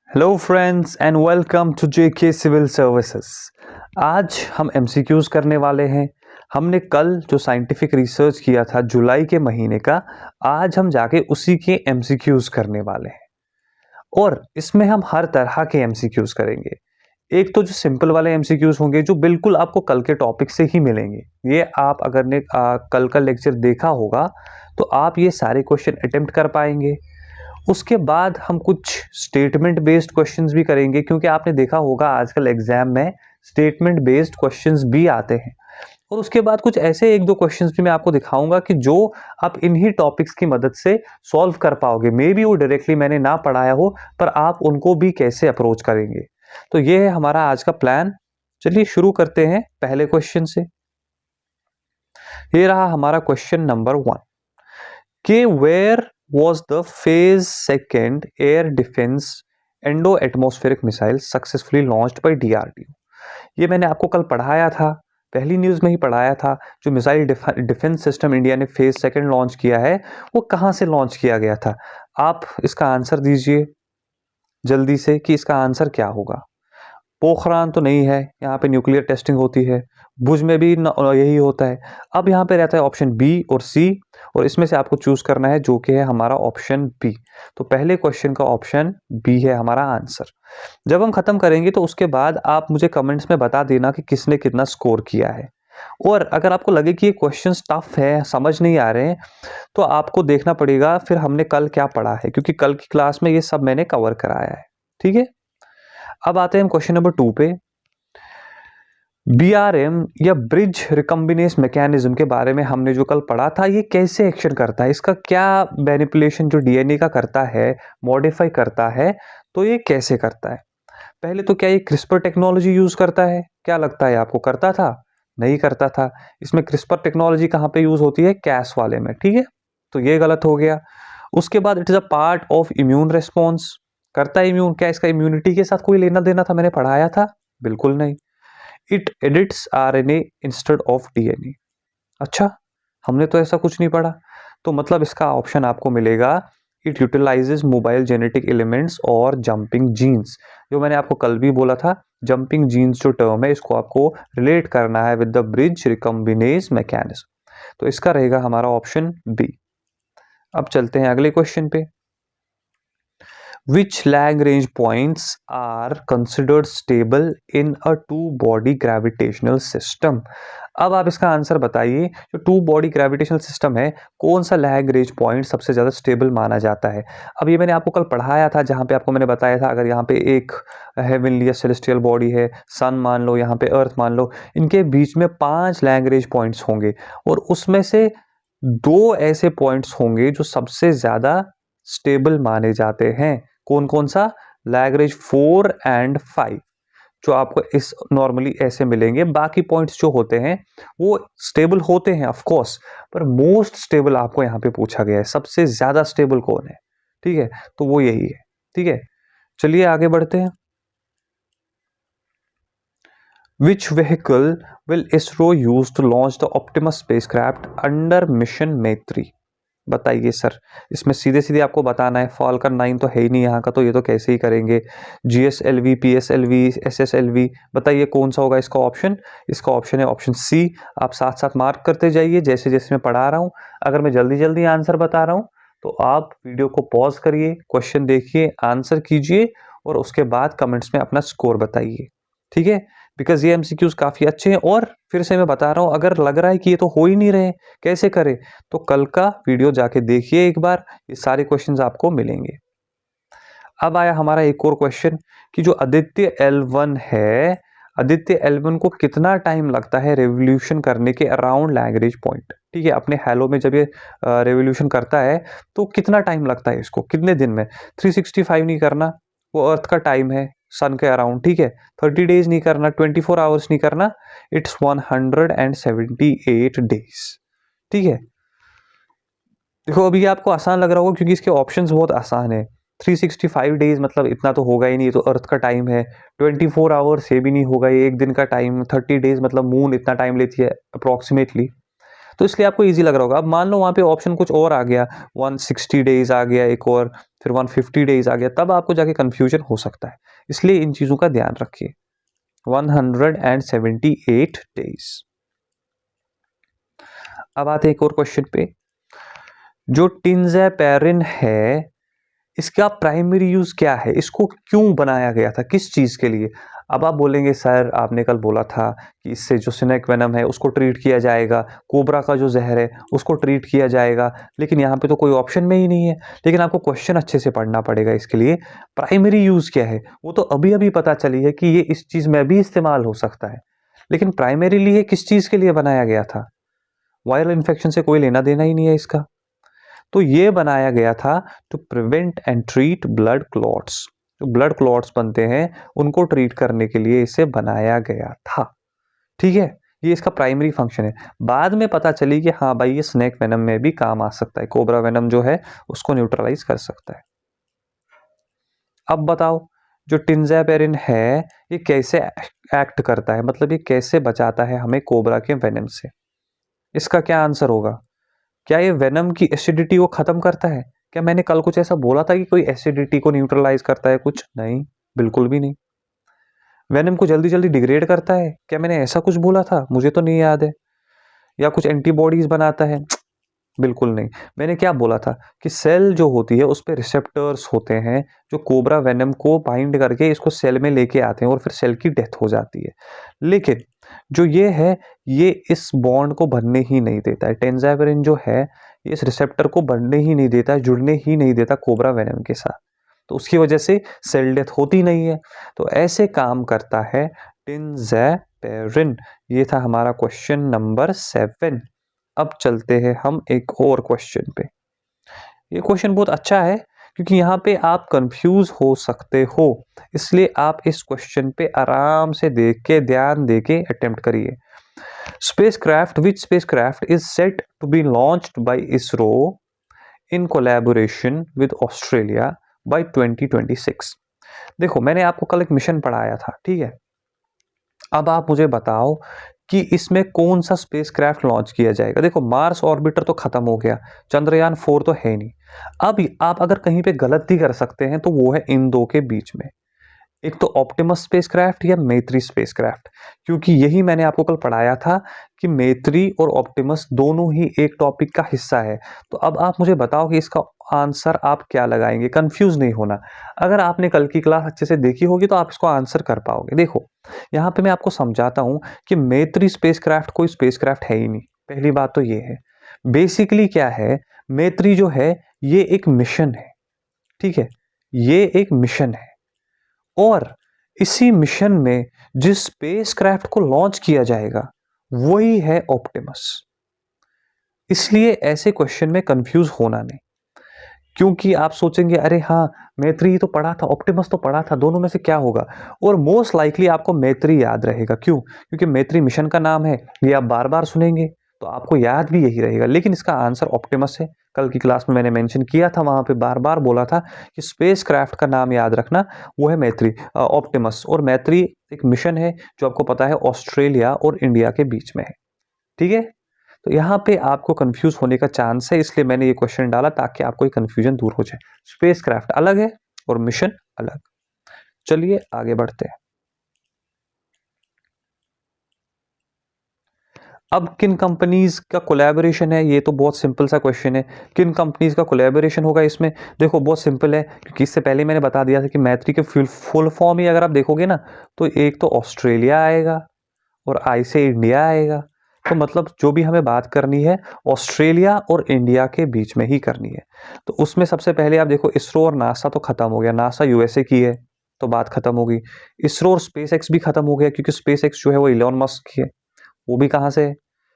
Hello friends and welcome to JK civil services. आज हम MCQs करने वाले हैं। हमने कल जो साइंटिफिक रिसर्च किया था जुलाई के महीने का, आज हम जाके उसी के एमसीक्यूज करने वाले हैं। और इसमें हम हर तरह के एमसीक्यूज करेंगे। एक तो जो सिंपल वाले एमसीक्यूज होंगे जो बिल्कुल आपको कल के टॉपिक से ही मिलेंगे। ये आप अगर ने कल का लेक्चर देखा होगा तो आप ये सारे क्वेश्चन अटेम्प्ट कर पाएंगे। उसके बाद हम कुछ स्टेटमेंट बेस्ड क्वेश्चंस भी करेंगे, क्योंकि आपने देखा होगा आजकल एग्जाम में स्टेटमेंट बेस्ड क्वेश्चंस भी आते हैं। और उसके बाद कुछ ऐसे एक दो क्वेश्चंस भी मैं आपको दिखाऊंगा कि जो आप इन्हीं टॉपिक्स की मदद से सॉल्व कर पाओगे। मे बी वो डायरेक्टली मैंने ना पढ़ाया हो, पर आप उनको भी कैसे अप्रोच करेंगे। तो ये है हमारा आज का प्लान। चलिए शुरू करते हैं पहले क्वेश्चन से। ये रहा हमारा क्वेश्चन नंबर 1 कि where was the phase second air defense endo atmospheric missile successfully launched by DRDO. ये मैंने आपको कल पढ़ाया था, पहली न्यूज में ही पढ़ाया था। जो मिसाइल डिफेंस सिस्टम इंडिया ने फेज सेकंड लॉन्च किया है वो कहां से लॉन्च किया गया था। आप इसका आंसर दीजिए जल्दी से कि इसका आंसर क्या होगा। पोखरान तो नहीं है, यहाँ पे न्यूक्लियर टेस्टिंग होती है। भुज में भी यही होता है। अब यहाँ पे रहता है ऑप्शन बी और सी, और इसमें से आपको चूज करना है जो कि है हमारा ऑप्शन बी। तो पहले क्वेश्चन का ऑप्शन बी है हमारा आंसर। जब हम खत्म करेंगे तो उसके बाद आप मुझे कमेंट्स में बता देना कि किसने कितना स्कोर किया है। और अगर आपको लगे कि ये क्वेश्चन टफ है, समझ नहीं आ रहे हैं, तो आपको देखना पड़ेगा फिर हमने कल क्या पढ़ा है, क्योंकि कल की क्लास में ये सब मैंने कवर कराया है। ठीक है, अब आते हैं क्वेश्चन नंबर 2 पे। बीआरएम या ब्रिज रिकम्बिनेस मैकेनिज्म के बारे में हमने जो कल पढ़ा था, ये कैसे एक्शन करता है, इसका क्या मैनिपुलेशन जो डीएनए का करता है, मॉडिफाई करता है, तो ये कैसे करता है। पहले तो क्या ये क्रिस्पर टेक्नोलॉजी यूज करता है? क्या लगता है आपको करता था? नहीं करता था। इसमें क्रिस्पर टेक्नोलॉजी कहाँ पे यूज होती है? कैस वाले में। ठीक है, तो ये गलत हो गया। उसके बाद it is a part of immune response. करता है इम्यून? क्या इसका इम्यूनिटी के साथ कोई लेना देना था? मैंने पढ़ाया था, बिल्कुल नहीं। It edits RNA instead of DNA. अच्छा, हमने तो ऐसा कुछ नहीं पढ़ा। तो मतलब इसका ऑप्शन आपको मिलेगा it utilises mobile genetic elements और जंपिंग जीन्स। जो मैंने आपको कल भी बोला था, जंपिंग जीन्स जो टर्म है इसको आपको रिलेट करना है विद द ब्रिज रिकम्बिनेज मैकेनिज्म। तो इसका रहेगा हमारा ऑप्शन बी। अब चलते हैं अगले क्वेश्चन पे। Which Lagrange points are considered stable in a two-body gravitational system? अब आप इसका आंसर बताइए। जो टू बॉडी ग्रेविटेशनल सिस्टम है, कौन सा लैग्रेंज पॉइंट सबसे ज़्यादा स्टेबल माना जाता है। अब ये मैंने आपको कल पढ़ाया था, जहाँ पे आपको मैंने बताया था अगर यहाँ पे एक हेवनली या सेलेस्टियल बॉडी है, सन मान लो, यहाँ पे अर्थ मान लो, इनके बीच में 5 लैग्रेंज पॉइंट्स होंगे, और उसमें से 2 ऐसे पॉइंट्स होंगे जो सबसे ज़्यादा स्टेबल माने जाते हैं। कौन कौन सा? लैग्रेंज 4 एंड 5 जो आपको इस नॉर्मली ऐसे मिलेंगे। बाकी पॉइंट्स जो होते हैं वो स्टेबल होते हैं ऑफ कोर्स, पर मोस्ट स्टेबल आपको यहाँ पे पूछा गया है, सबसे ज्यादा स्टेबल कौन है। ठीक है, तो वो यही है। ठीक है, चलिए आगे बढ़ते हैं। Which vehicle will ISRO use to launch the Optimus spacecraft under mission Maitri? बताइए सर, इसमें सीधे सीधे आपको बताना है। फॉल्कन 9 तो है ही नहीं यहाँ का, तो ये तो कैसे ही करेंगे। GSLV, PSLV, SSLV, बताइए कौन सा होगा इसका ऑप्शन। इसका ऑप्शन है ऑप्शन सी। आप साथ साथ मार्क करते जाइए जैसे जैसे मैं पढ़ा रहा हूँ। अगर मैं जल्दी जल्दी आंसर बता रहा हूँ तो आप वीडियो को पॉज करिए, क्वेश्चन देखिए, आंसर कीजिए, और उसके बाद कमेंट्स में अपना स्कोर बताइए। ठीक है, बिकॉज ये एमसीक्यूज काफी अच्छे हैं। और फिर से मैं बता रहा हूं, अगर लग रहा है कि ये तो हो ही नहीं रहे, कैसे करें, तो कल का वीडियो जाके देखिए एक बार, ये सारे क्वेश्चंस आपको मिलेंगे। अब आया हमारा एक और क्वेश्चन कि जो आदित्य L1 है, आदित्य L1 को कितना टाइम लगता है रेवोल्यूशन करने के अराउंड लैग्रेंज पॉइंट। ठीक है, अपने हैलो में जब ये रेवोल्यूशन करता है तो कितना टाइम लगता है इसको, कितने दिन में। 365 नहीं करना, वो अर्थ का टाइम है सन के अराउंड। ठीक है, 30 डेज नहीं करना, 24 आवर्स नहीं करना, इट्स 178 डेज। ठीक है, देखो अभी आपको आसान लग रहा होगा क्योंकि इसके ऑप्शंस बहुत आसान है। 365 डेज मतलब इतना तो होगा ही नहीं, तो अर्थ का टाइम है। 24 आवर्स ये भी नहीं होगा, ये एक दिन का टाइम। 30 डेज मतलब मून इतना टाइम लेती है अप्रोक्सीमेटली। तो इसलिए आपको इजी लग रहा होगा। अब मान लो वहाँ पे ऑप्शन कुछ और आ गया, 160 डेज आ गया एक और, फिर 150 डेज आ गया, तब आपको जाके कंफ्यूजन हो सकता है। इसलिए इन चीज़ों का ध्यान रखिए। 178 डेज। अब आते हैं एक और क्वेश्चन पे। जो टिंज़ैपेरिन है, इसका प्राइमरी यूज क्या है? इसको क्यों बनाया गया था, किस चीज के लिए? अब आप बोलेंगे सर आपने कल बोला था कि इससे जो स्नेक वेनम है उसको ट्रीट किया जाएगा, कोबरा का जो जहर है उसको ट्रीट किया जाएगा, लेकिन यहाँ पे तो कोई ऑप्शन में ही नहीं है। लेकिन आपको क्वेश्चन अच्छे से पढ़ना पड़ेगा इसके लिए। प्राइमरी यूज क्या है वो तो अभी अभी पता चली है कि ये इस चीज में भी इस्तेमाल हो सकता है, लेकिन प्राइमरीली ये किस चीज के लिए बनाया गया था? वायरल इन्फेक्शन से कोई लेना देना ही नहीं है इसका। तो ये बनाया गया था to prevent and treat blood clots. जो ब्लड क्लॉट्स बनते हैं उनको ट्रीट करने के लिए इसे बनाया गया था। ठीक है, ये इसका प्राइमरी फंक्शन है। बाद में पता चली कि हाँ भाई ये स्नेक वेनम में भी काम आ सकता है, कोबरा वेनम जो है उसको न्यूट्रलाइज कर सकता है। अब बताओ जो टिंज़ैपेरिन है ये कैसे एक्ट करता है, मतलब ये कैसे बचाता है हमें कोबरा के वेनम से? इसका क्या आंसर होगा? क्या ये वेनम की एसिडिटी को खत्म करता है? क्या मैंने कल कुछ ऐसा बोला था कि कोई एसिडिटी को न्यूट्रलाइज करता है? कुछ नहीं, बिल्कुल भी नहीं। वेनम को जल्दी जल्दी डिग्रेड करता है? क्या मैंने ऐसा कुछ बोला था? मुझे तो नहीं याद है। या कुछ एंटीबॉडीज बनाता है? बिल्कुल नहीं। मैंने क्या बोला था कि सेल जो होती है उस पे रिसेप्टर्स होते हैं जो कोबरा वेनम को बाइंड करके इसको सेल में लेके आते हैं और फिर सेल की डेथ हो जाती है। लेकिन जो ये है ये इस बॉन्ड को बनने ही नहीं देता है। टेंजाइवरिन जो है ये इस रिसेप्टर को बनने ही नहीं देता है, जुड़ने ही नहीं देता कोबरा वेनम के साथ, तो उसकी वजह से सेल डेथ होती नहीं है। तो ऐसे काम करता है टिंज़ैपेरिन। ये था हमारा क्वेश्चन नंबर 7। अब चलते हैं हम एक और क्वेश्चन पे। ये क्वेश्चन बहुत अच्छा है क्योंकि यहाँ पे आप कंफ्यूज हो सकते हो, इसलिए आप इस क्वेश्चन पे आराम से देख के ध्यान दे के अटेम्प्ट करिए। which spacecraft is set to be launched by ISRO in collaboration with Australia by 2026? देखो मैंने आपको कल एक मिशन पढ़ाया था, ठीक है। अब आप मुझे बताओ कि इसमें कौन सा स्पेसक्राफ्ट लॉन्च किया जाएगा। देखो मार्स ऑर्बिटर तो खत्म हो गया, चंद्रयान 4 तो है नहीं। अब आप अगर कहीं पे गलती कर सकते हैं तो वो है इन दो के बीच में, एक तो ऑप्टिमस स्पेसक्राफ्ट या मैत्री स्पेसक्राफ्ट, क्योंकि यही मैंने आपको कल पढ़ाया था कि मैत्री और ऑप्टिमस दोनों ही एक टॉपिक का हिस्सा है। तो अब आप मुझे बताओ कि इसका आंसर आप क्या लगाएंगे, कंफ्यूज नहीं होना। अगर आपने कल की क्लास अच्छे से देखी होगी तो आप इसको आंसर कर पाओगे। देखो यहाँ पे मैं आपको समझाता हूँ कि मैत्री स्पेसक्राफ्ट कोई स्पेसक्राफ्ट है ही नहीं, पहली बात तो ये है। बेसिकली क्या है, मैत्री जो है ये एक मिशन है, ठीक है, ये एक मिशन है और इसी मिशन में जिस स्पेसक्राफ्ट को लॉन्च किया जाएगा वही है ऑप्टिमस। इसलिए ऐसे क्वेश्चन में कंफ्यूज होना नहीं, क्योंकि आप सोचेंगे अरे हाँ मैत्री तो पढ़ा था, ऑप्टिमस तो पढ़ा था, दोनों में से क्या होगा। और मोस्ट लाइकली आपको मैत्री याद रहेगा। क्यों? क्योंकि मैत्री मिशन का नाम है, ये आप बार बार सुनेंगे तो आपको याद भी यही रहेगा। लेकिन इसका आंसर ऑप्टिमस है। कल की क्लास में मैंने मेंशन किया था, वहां पे बार बार बोला था कि स्पेस क्राफ्ट का नाम याद रखना, वो है मैत्री, ऑप्टिमस। और मैत्री एक मिशन है जो आपको पता है ऑस्ट्रेलिया और इंडिया के बीच में है, ठीक है। तो यहाँ पे आपको कंफ्यूज होने का चांस है, इसलिए मैंने ये क्वेश्चन डाला ताकि आपको ये कंफ्यूजन दूर हो जाए। स्पेसक्राफ्ट अलग है और मिशन अलग। चलिए आगे बढ़ते हैं। अब किन कंपनीज का कोलैबोरेशन है, ये तो बहुत सिंपल सा क्वेश्चन है। किन कंपनीज का कोलैबोरेशन होगा इसमें? देखो बहुत सिंपल है, क्योंकि इससे पहले मैंने बता दिया था कि मैत्री के फुल फॉर्म ही अगर आप देखोगे ना तो एक तो ऑस्ट्रेलिया आएगा और आई से इंडिया आएगा। तो मतलब जो भी हमें बात करनी है ऑस्ट्रेलिया और इंडिया के बीच में ही करनी है। तो उसमें सबसे पहले आप देखो इसरो और नासा तो खत्म हो गया, नासा यूएसए की है तो बात खत्म हो गई। इसरो और स्पेस एक्स भी खत्म हो गया क्योंकि स्पेस एक्स जो है वो इलॉन मस्क की है, वो भी कहाँ से है,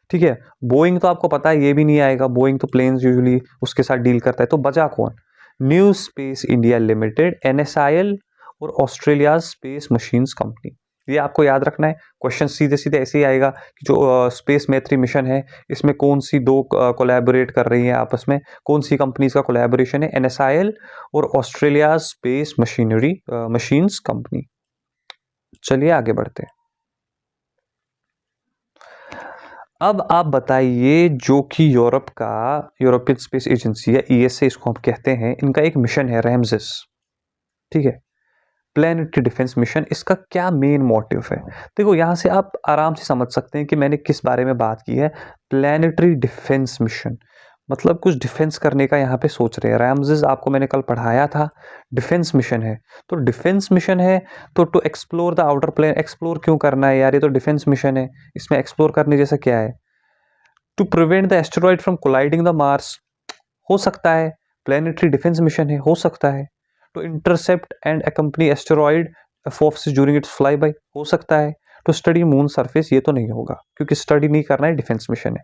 ठीक है। बोइंग तो आपको पता है ये भी नहीं आएगा, बोइंग तो प्लेन्स यूजुअली उसके साथ डील करता है। तो बचा कौन? New space India limited, NSIL और ऑस्ट्रेलिया स्पेस मशीन्स कंपनी। ये आपको याद रखना है। क्वेश्चन सीधे सीधे ऐसे ही आएगा कि जो स्पेस मैत्री मिशन है इसमें कौन सी दो कोलैबोरेट कर रही हैं आपस में, कौन सी कंपनीज का कोलैबोरेशन है? एनएसआईएल और ऑस्ट्रेलिया स्पेस मशीन्स कंपनी। चलिए आगे बढ़ते हैं। अब आप बताइए, जो कि यूरोप का यूरोपियन स्पेस एजेंसी है, ईएसए इसको हम कहते हैं, इनका एक मिशन है रैमसेस, ठीक है, प्लेनेटरी डिफेंस मिशन। इसका क्या मेन मोटिव है? देखो, यहां से आप आराम से समझ सकते हैं कि मैंने किस बारे में बात की है। प्लेनेटरी डिफेंस मिशन मतलब कुछ डिफेंस करने का यहाँ पे सोच रहे हैं। रैमसेस आपको मैंने कल पढ़ाया था, डिफेंस मिशन है। तो डिफेंस मिशन है तो to explore the outer plane, explore क्यों करना है यार, ये तो डिफेंस मिशन है, इसमें एक्सप्लोर करने जैसा क्या है? To prevent the asteroid from colliding the Mars, हो सकता है। प्लेनेटरी डिफेंस मिशन है, हो सकता है। To intercept and accompany asteroid forces during its fly by, हो सकता है। टू स्टडी मून सरफेस, ये तो नहीं होगा क्योंकि स्टडी नहीं करना है, डिफेंस मिशन है।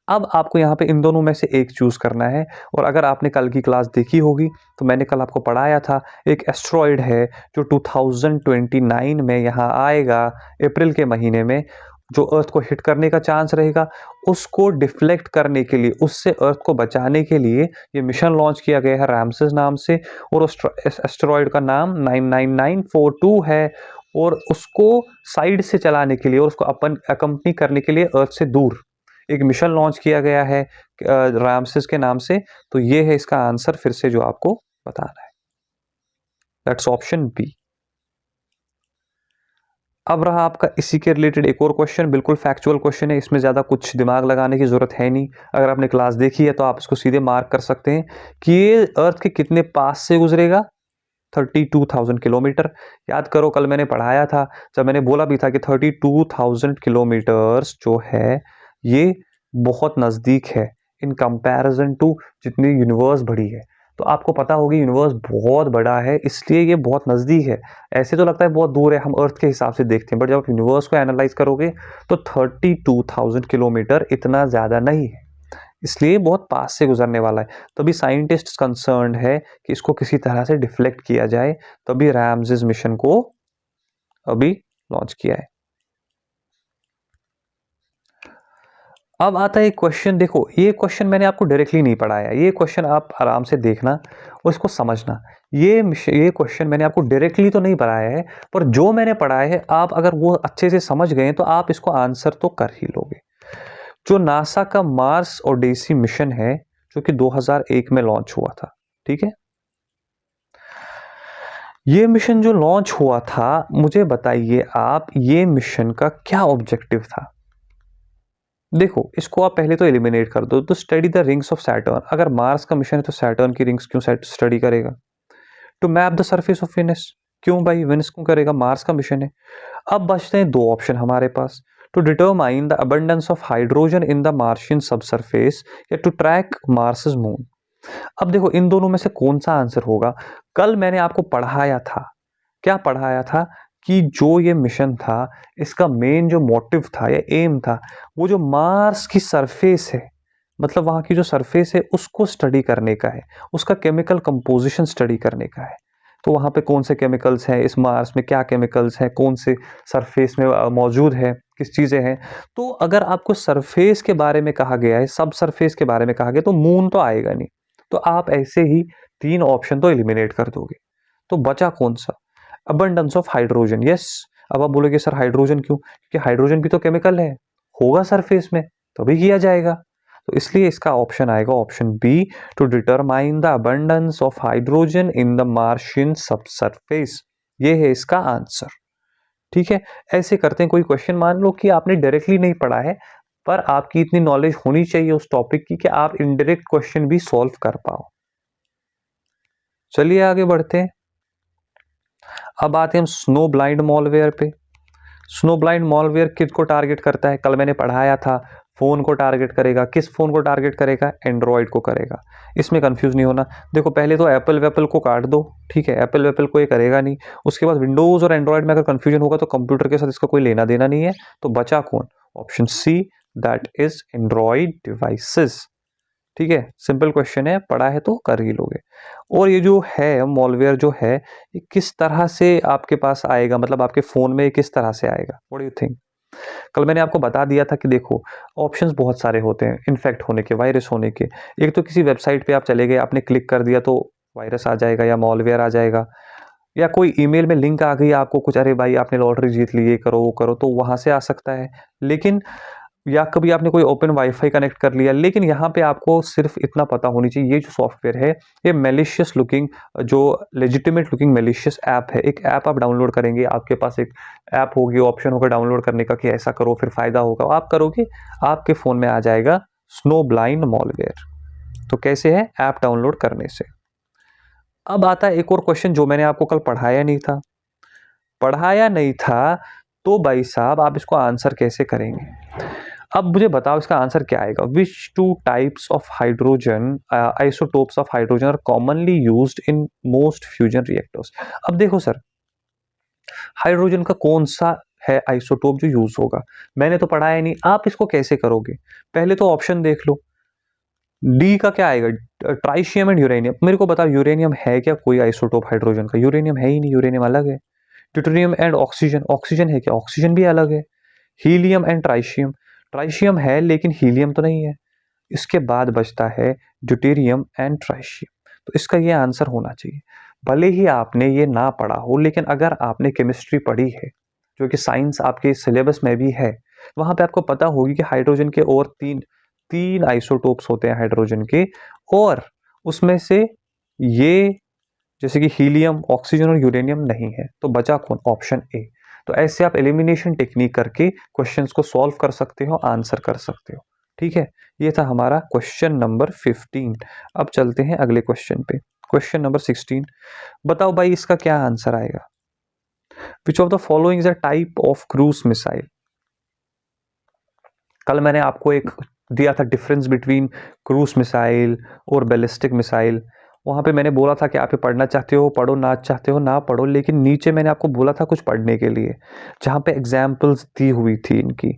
अब आपको यहाँ पे इन दोनों में से एक चूज करना है। और अगर आपने कल की क्लास देखी होगी तो मैंने कल आपको पढ़ाया था, एक एस्ट्रॉइड है जो 2029 में यहाँ आएगा, अप्रैल के महीने में, जो अर्थ को हिट करने का चांस रहेगा। उसको डिफ्लेक्ट करने के लिए, उससे अर्थ को बचाने के लिए ये मिशन लॉन्च किया गया है रैमसेस नाम से। और उस एस्टेरॉइड का नाम 99942 है। और उसको साइड से चलाने के लिए और उसको अपन अकम्पनी करने के लिए अर्थ से दूर एक मिशन लॉन्च किया गया है रैमसेस के नाम से। तो ये है इसका आंसर, फिर से जो आपको बताना है, दैट्स ऑप्शन बी। अब रहा आपका इसी के रिलेटेड एक और क्वेश्चन, बिल्कुल फैक्चुअल क्वेश्चन है, इसमें ज़्यादा कुछ दिमाग लगाने की ज़रूरत है नहीं। अगर आपने क्लास देखी है तो आप इसको सीधे मार्क कर सकते हैं कि ये अर्थ के कितने पास से गुजरेगा, 32,000 किलोमीटर। याद करो, कल मैंने पढ़ाया था, जब मैंने बोला भी था कि 32,000 किलोमीटर्स जो है ये बहुत नज़दीक है इन कंपैरिजन टू जितनी यूनिवर्स बड़ी है। तो आपको पता होगी यूनिवर्स बहुत बड़ा है, इसलिए ये बहुत नज़दीक है। ऐसे तो लगता है बहुत दूर है, हम अर्थ के हिसाब से देखते हैं, बट जब आप यूनिवर्स को एनालाइज करोगे तो 32,000 किलोमीटर इतना ज़्यादा नहीं है, इसलिए बहुत पास से गुजरने वाला है। तभी साइंटिस्ट कंसर्न्ड है कि इसको किसी तरह से डिफ्लेक्ट किया जाए, तभी रैमसेस मिशन को अभी लॉन्च किया है। अब आता है क्वेश्चन, देखो ये क्वेश्चन मैंने आपको डायरेक्टली नहीं पढ़ाया, ये क्वेश्चन आप आराम से देखना और इसको समझना। ये क्वेश्चन मैंने आपको डायरेक्टली तो नहीं पढ़ाया है, पर जो मैंने पढ़ाया है आप अगर वो अच्छे से समझ गए तो आप इसको आंसर तो कर ही लोगे। जो नासा का मार्स ओडेसी मिशन है, जो कि 2001 में लॉन्च हुआ था, ठीक है, ये मिशन जो लॉन्च हुआ था, मुझे बताइए आप, ये मिशन का क्या ऑब्जेक्टिव था? देखो, इसको आप पहले तो एलिमिनेट कर दो। तो study the rings of Saturn, अगर मार्स का मिशन है तो सैटर्न की रिंग्स क्यों स्टडी करेगा? To map the surface of Venus, क्यों भाई वेनस क्यों करेगा, मार्स का मिशन है। अब बचते हैं दो ऑप्शन हमारे पास, to determine the abundance of hydrogen in the Martian subsurface या टू ट्रैक मार्स's मून। अब देखो, इन दोनों में से कौन सा आंसर होगा? कल मैंने आपको पढ़ाया था, क्या पढ़ाया था कि जो ये मिशन था, इसका मेन जो मोटिव था या एम था, वो जो मार्स की सरफेस है, मतलब वहां की जो सरफेस है उसको स्टडी करने का है, उसका केमिकल कंपोजिशन स्टडी करने का है। तो वहां पे कौन से केमिकल्स हैं, इस मार्स में क्या केमिकल्स हैं, कौन से सरफेस में मौजूद है, किस चीजें हैं। तो अगर आपको सरफेस के बारे में कहा गया है, सब सरफेस के बारे में कहा गया, तो मून तो आएगा नहीं। तो आप ऐसे ही तीन ऑप्शन तो एलिमिनेट कर दोगे। तो बचा कौन सा? Abundance of hydrogen, yes. अब आप बोलोगे सर हाइड्रोजन क्यों? क्योंकि हाइड्रोजन भी तो केमिकल है, होगा सरफेस में तभी किया जाएगा। तो इसलिए इसका ऑप्शन आएगा option B, to determine the abundance of hydrogen in the Martian subsurface. ये है इसका आंसर, ठीक है। ऐसे करते हैं, कोई क्वेश्चन मान लो कि आपने डायरेक्टली नहीं पढ़ा है, पर आपकी इतनी नॉलेज होनी चाहिए उस टॉपिक की कि आप इनडायरेक्ट क्वेश्चन भी सॉल्व कर पाओ। चलिए आगे बढ़ते हैं। अब आते हैं हम स्नो ब्लाइंड मॉलवेयर पे। स्नो ब्लाइंड मॉलवेयर किसको टारगेट करता है? कल मैंने पढ़ाया था, फोन को टारगेट करेगा। किस फोन को टारगेट करेगा? एंड्रॉयड को करेगा। इसमें कंफ्यूज नहीं होना। देखो, पहले तो एप्पल वेप्पल को काट दो, ठीक है, एप्पल वेप्पल को ये करेगा नहीं। उसके बाद विंडोज और एंड्रॉयड में अगर कंफ्यूजन होगा तो कंप्यूटर के साथ इसका कोई लेना देना नहीं है। तो बचा कौन? Option C, that is Android devices. ठीक है, सिंपल क्वेश्चन है, पढ़ा है तो कर ही लोगे। और ये जो है मॉलवेयर जो है, ये किस तरह से आपके पास आएगा, मतलब आपके फोन में किस तरह से आएगा? What do you think? कल मैंने आपको बता दिया था कि देखो, ऑप्शंस बहुत सारे होते हैं इन्फेक्ट होने के, वायरस होने के। एक तो किसी वेबसाइट पे आप चले गए, आपने क्लिक कर दिया तो वायरस आ जाएगा या मॉलवेयर आ जाएगा, या कोई ईमेल में लिंक आ गई आपको कुछ, अरे भाई आपने लॉटरी जीत ली, ये करो वो करो, तो वहां से आ सकता है। लेकिन या कभी आपने कोई ओपन वाईफाई कनेक्ट कर लिया, लेकिन यहाँ पे आपको सिर्फ इतना पता होनी चाहिए, ये जो सॉफ्टवेयर है ये मेलिशियस लुकिंग, जो लेजिटिमेट लुकिंग मेलिशियस ऐप है। एक ऐप आप डाउनलोड करेंगे, आपके पास एक ऐप होगी, ऑप्शन होगा डाउनलोड करने का कि ऐसा करो फिर फायदा होगा, आप करोगे, आपके फ़ोन में आ जाएगा स्नो ब्लाइंड मॉलवेयर। तो कैसे है? ऐप डाउनलोड करने से। अब आता है एक और क्वेश्चन जो मैंने आपको कल पढ़ाया नहीं था, तो भाई साहब आप इसको आंसर कैसे करेंगे? अब मुझे बताओ इसका आंसर क्या आएगा। Which two types of hydrogen isotopes of hydrogen are commonly used in most fusion reactors. अब देखो सर, हाइड्रोजन का कौन सा है आइसोटोप जो यूज होगा? मैंने तो पढ़ा है नहीं, आप इसको कैसे करोगे? पहले तो ऑप्शन देख लो, डी का क्या आएगा? ट्राइशियम एंड यूरेनियम। मेरे को बताओ यूरेनियम है क्या कोई आइसोटोप हाइड्रोजन का? यूरेनियम है ही नहीं, यूरेनियम अलग है। ड्यूटेरियम एंड ऑक्सीजन, ऑक्सीजन है क्या? ऑक्सीजन भी अलग है। हीलियम एंड ट्राइशियम, ट्राइशियम है लेकिन हीलियम तो नहीं है। इसके बाद बचता है ड्यूटेरियम एंड ट्राइशियम। तो इसका ये आंसर होना चाहिए। भले ही आपने ये ना पढ़ा हो, लेकिन अगर आपने केमिस्ट्री पढ़ी है, जो कि साइंस आपके सिलेबस में भी है, वहां पे आपको पता होगी कि हाइड्रोजन के और तीन तीन आइसोटोप्स होते हैं हाइड्रोजन के, और उसमें से ये जैसे कि हीलियम, ऑक्सीजन और यूरेनियम नहीं है, तो बचा कौन? Option A. तो ऐसे आप एलिमिनेशन टेक्निक करके क्वेश्चंस को सॉल्व कर सकते हो, आंसर कर सकते हो। ठीक है, ये था हमारा क्वेश्चन नंबर 15। अब चलते हैं अगले क्वेश्चन पे, क्वेश्चन नंबर 16। बताओ भाई इसका क्या आंसर आएगा? Which of the following is a type of cruise missile. कल मैंने आपको एक दिया था डिफरेंस बिटवीन क्रूज मिसाइल और बैलिस्टिक मिसाइल। वहां पे मैंने बोला था कि आप ये पढ़ना चाहते हो पढ़ो, ना चाहते हो ना पढ़ो, लेकिन नीचे मैंने आपको बोला था कुछ पढ़ने के लिए, जहां पे एग्जाम्पल्स दी हुई थी इनकी,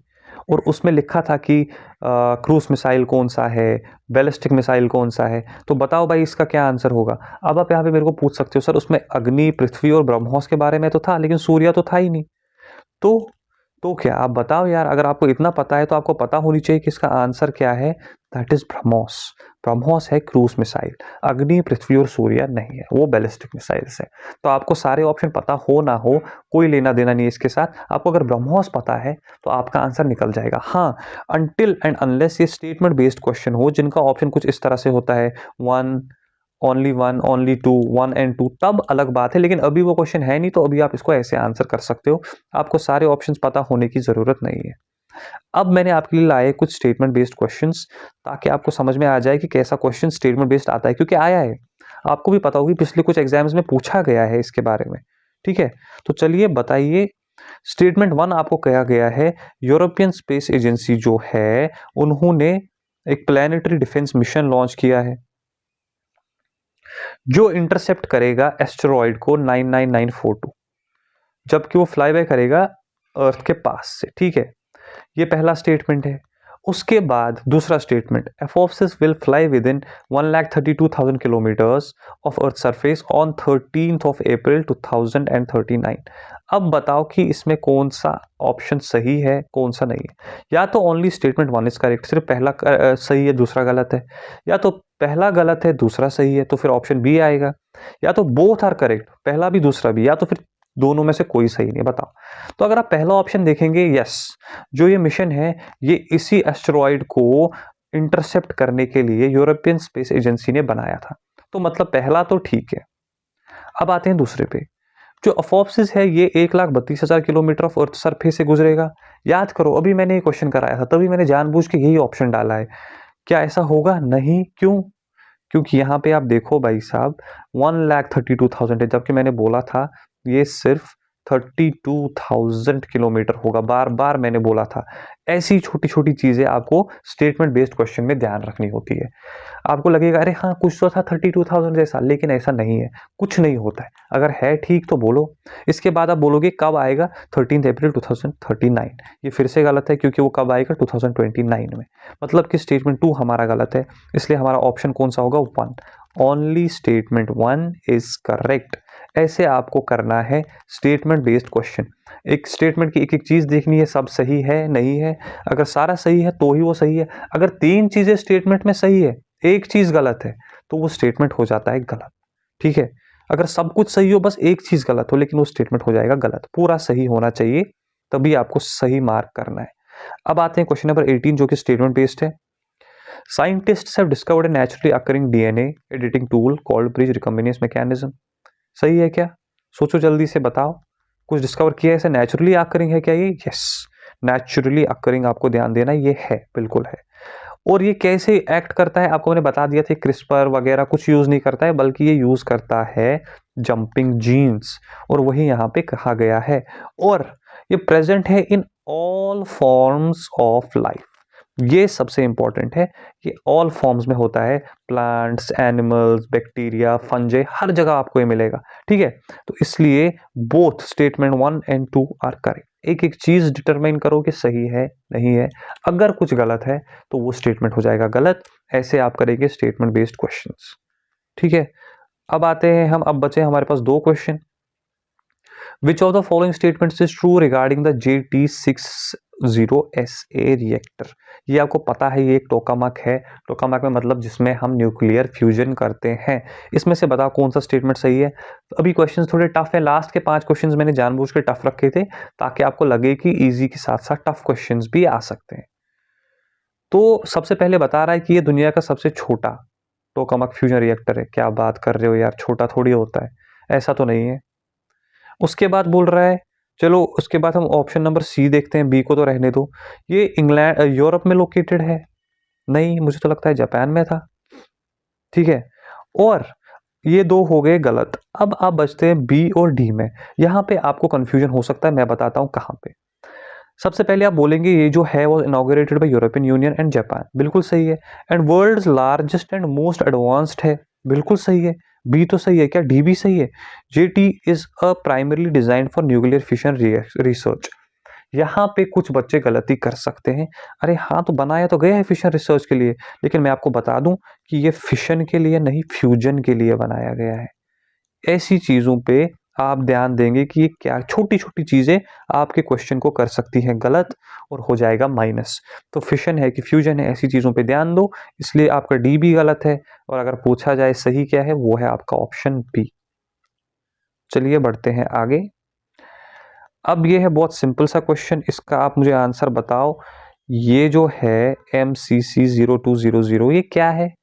और उसमें लिखा था कि क्रूज मिसाइल कौन सा है, बैलिस्टिक मिसाइल कौन सा है। तो बताओ भाई इसका क्या आंसर होगा? अब आप यहाँ पे मेरे को पूछ सकते हो सर उसमें अग्नि, पृथ्वी और ब्रह्मोस के बारे में तो था, लेकिन सूर्य तो था ही नहीं। तो तो क्या आप बताओ यार, अगर आपको इतना पता है तो आपको पता होनी चाहिए कि इसका आंसर क्या है। That is BrahMos. ब्रह्मोस है क्रूज मिसाइल। अग्नि, पृथ्वी और सूर्य नहीं है, वो बैलिस्टिक मिसाइल्स है। तो आपको सारे ऑप्शन पता हो ना हो, कोई लेना देना नहीं है इसके साथ। आपको अगर ब्रह्मोस पता है तो आपका आंसर निकल जाएगा। हाँ, अनटिल एंड अनलेस ये स्टेटमेंट बेस्ड क्वेश्चन हो, जिनका ऑप्शन कुछ इस तरह से होता है, one, only one, only two, one and two, तब अलग बात है। लेकिन अभी वो क्वेश्चन है नहीं, तो अभी आप इसको ऐसे आंसर कर सकते हो। आपको सारे ऑप्शंस पता होने की जरूरत नहीं है। अब मैंने आपके लिए लाए कुछ स्टेटमेंट बेस्ड क्वेश्चंस, ताकि आपको समझ में आ जाए कि कैसा क्वेश्चन स्टेटमेंट बेस्ड आता है, क्योंकि आया है, आपको भी पता होगी पिछले कुछ एग्जाम्स में पूछा गया है इसके बारे में। ठीक है, तो चलिए बताइए। स्टेटमेंट 1 आपको कहा गया है, यूरोपियन स्पेस एजेंसी जो है, उन्होंने एक प्लैनेटरी डिफेंस मिशन लॉन्च किया है जो इंटरसेप्ट करेगा एस्टेरॉइड को 99942, जबकि वो फ्लाई बाय करेगा अर्थ के पास से। ठीक है, ये पहला स्टेटमेंट है। उसके बाद दूसरा statement, Apophis will fly within 1,32,000 kilometres of earth surface on 13th of April 2039। अब बताओ कि इसमें कौन सा ऑप्शन सही है, कौन सा नहीं है। या तो ओनली स्टेटमेंट 1 इज करेक्ट, सिर्फ पहला सही है दूसरा गलत है, या तो पहला गलत है दूसरा सही है, तो फिर ऑप्शन बी आएगा, या तो बोथ आर करेक्ट, पहला भी दूसरा भी, या तो फिर दोनों में से कोई सही नहीं। बताओ। तो अगर आप पहला ऑप्शन देखेंगे, यस, जो ये मिशन है ये इसी एस्टेरॉइड को इंटरसेप्ट करने के लिए यूरोपियन स्पेस एजेंसी ने बनाया था, तो मतलब पहला तो ठीक है। अब आते हैं दूसरे पे, जो अफोप्सिस है ये 1,32,000 किलोमीटर ऑफ अर्थ सरफेस से गुजरेगा। याद करो, अभी मैंने ये क्वेश्चन कराया था, तभी मैंने जानबूझ के यही ऑप्शन डाला है। क्या ऐसा होगा? नहीं। क्यों? क्योंकि यहाँ पे आप देखो भाई साहब, 1,32,000 है, जबकि मैंने बोला था ये सिर्फ 32,000 किलोमीटर होगा। बार बार मैंने बोला था। ऐसी छोटी छोटी चीजें आपको स्टेटमेंट बेस्ड क्वेश्चन में ध्यान रखनी होती है। आपको लगेगा अरे हाँ कुछ तो था 32,000 जैसा, लेकिन ऐसा नहीं है, कुछ नहीं होता है। अगर है ठीक तो बोलो। इसके बाद आप बोलोगे कब आएगा? 13 अप्रैल 2039। ये फिर से गलत है, क्योंकि वो कब आएगा? 2029 में। मतलब कि स्टेटमेंट 2 हमारा गलत है, इसलिए हमारा ऑप्शन कौन सा होगा? 1। Only statement 1 is correct. ऐसे आपको करना है स्टेटमेंट बेस्ड क्वेश्चन। एक स्टेटमेंट की एक एक चीज देखनी है, सब सही है नहीं है। अगर सारा सही है तो ही वो सही है। अगर 3 चीजें स्टेटमेंट में सही है, एक चीज गलत है, तो वो स्टेटमेंट हो जाता है गलत। ठीक है, अगर सब कुछ सही हो बस एक चीज गलत हो, लेकिन वो स्टेटमेंट हो जाएगा गलत। पूरा सही होना चाहिए, तभी आपको सही मार्क करना है। अब आते हैं क्वेश्चन नंबर 18 जो कि स्टेटमेंट बेस्ड है। Scientists have discovered A naturally occurring DNA editing tool called bridge recombinase mechanism. सही है क्या? सोचो जल्दी से बताओ, कुछ डिस्कवर किया है ऐसा नेचुरली अकरिंग है क्या ये? यस, नेचुरली अकरिंग आपको ध्यान देना ये है, बिल्कुल है। और ये कैसे एक्ट करता है आपको मैंने बता दिया था, क्रिस्पर वगैरह कुछ यूज नहीं करता है, बल्कि ये यूज करता है जंपिंग जीन्स, और वही यहाँ पे कहा गया है। और ये प्रेजेंट है in all forms of life, ये सबसे इंपॉर्टेंट है, ये ऑल फॉर्म्स में होता है, प्लांट्स, एनिमल्स, बैक्टीरिया, फंजे, हर जगह आपको ये मिलेगा। ठीक है, तो इसलिए both statement 1 and 2 are correct. एक एक चीज डिटरमाइन करो कि सही है नहीं है, अगर कुछ गलत है तो वो स्टेटमेंट हो जाएगा गलत। ऐसे आप करेंगे स्टेटमेंट बेस्ड क्वेश्चंस। ठीक है, अब आते हैं हम, अब बचे हमारे पास 2 question. Which of the following statements is true regarding the JT60SA reactor? ये आपको पता है, ये एक टोकामक है। टोकामक में मतलब जिसमें हम न्यूक्लियर फ्यूजन करते हैं। इसमें से बताओ कौन सा स्टेटमेंट सही है। तो अभी क्वेश्चंस थोड़े टफ है, लास्ट के 5 क्वेश्चंस मैंने जानबूझ के टफ रखे थे ताकि आपको लगे कि इजी के साथ साथ टफ क्वेश्चंस भी आ सकते हैं। तो सबसे पहले बता रहा है कि ये दुनिया का सबसे छोटा टोकामक फ्यूजन रिएक्टर है। क्या बात कर रहे हो यार, छोटा थोड़ी होता है, ऐसा तो नहीं है। उसके बाद बोल रहा है, चलो उसके बाद हम ऑप्शन नंबर सी देखते हैं, बी को तो रहने दो। ये इंग्लैंड यूरोप में लोकेटेड है? नहीं, मुझे तो लगता है जापान में था। ठीक है, और ये 2 हो गए गलत। अब आप बचते हैं बी और डी में। यहां पे आपको कंफ्यूजन हो सकता है, मैं बताता हूं कहां पे। सबसे पहले आप बोलेंगे ये जो है वो inaugurated by European Union and Japan, बिल्कुल सही है। And world's largest and most advanced है, बिल्कुल सही है। बी तो सही है, क्या डी भी सही है? Jetty is a primarily design for nuclear fission research. यहाँ पे कुछ बच्चे गलती कर सकते हैं, अरे हाँ तो बनाया तो गया है फिशन रिसर्च के लिए, लेकिन मैं आपको बता दूं कि ये फिशन के लिए नहीं, फ्यूजन के लिए बनाया गया है। ऐसी चीजों पे आप ध्यान देंगे कि ये क्या छोटी छोटी चीजें आपके क्वेश्चन को कर सकती हैं गलत, और हो जाएगा माइनस। तो फिशन है कि फ्यूजन है, ऐसी चीजों पे ध्यान दो। इसलिए आपका डी भी गलत है, और अगर पूछा जाए सही क्या है, वो है आपका ऑप्शन बी। चलिए बढ़ते हैं आगे। अब ये है बहुत सिंपल सा क्वेश्चन, इसका आप मुझे आंसर बताओ। ये जो है MCC0200 ये क्या है?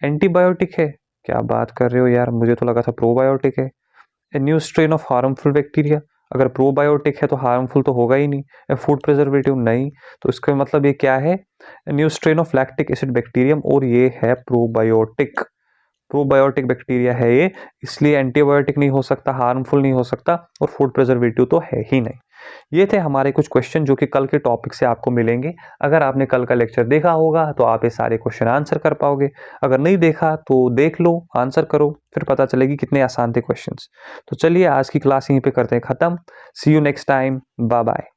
एंटीबायोटिक है? क्या बात कर रहे हो यार, मुझे तो लगा था प्रोबायोटिक है। A new strain of harmful bacteria, अगर प्रोबायोटिक है तो हार्मफुल तो होगा ही नहीं। ए फूड प्रिजर्वेटिव नहीं, तो इसका मतलब ये क्या है? New strain of lactic acid bacterium, और ये है प्रोबायोटिक। प्रोबायोटिक बैक्टीरिया है ये, इसलिए एंटीबायोटिक नहीं हो सकता, हार्मफुल नहीं हो सकता, और फूड प्रिजर्वेटिव तो है ही नहीं। ये थे हमारे कुछ क्वेश्चन जो कि कल के टॉपिक से आपको मिलेंगे। अगर आपने कल का लेक्चर देखा होगा तो आप ये सारे क्वेश्चन आंसर कर पाओगे, अगर नहीं देखा तो देख लो, आंसर करो, फिर पता चलेगी कितने आसान थे क्वेश्चंस। तो चलिए आज की क्लास यहीं पे करते हैं खत्म। See you next time, bye bye.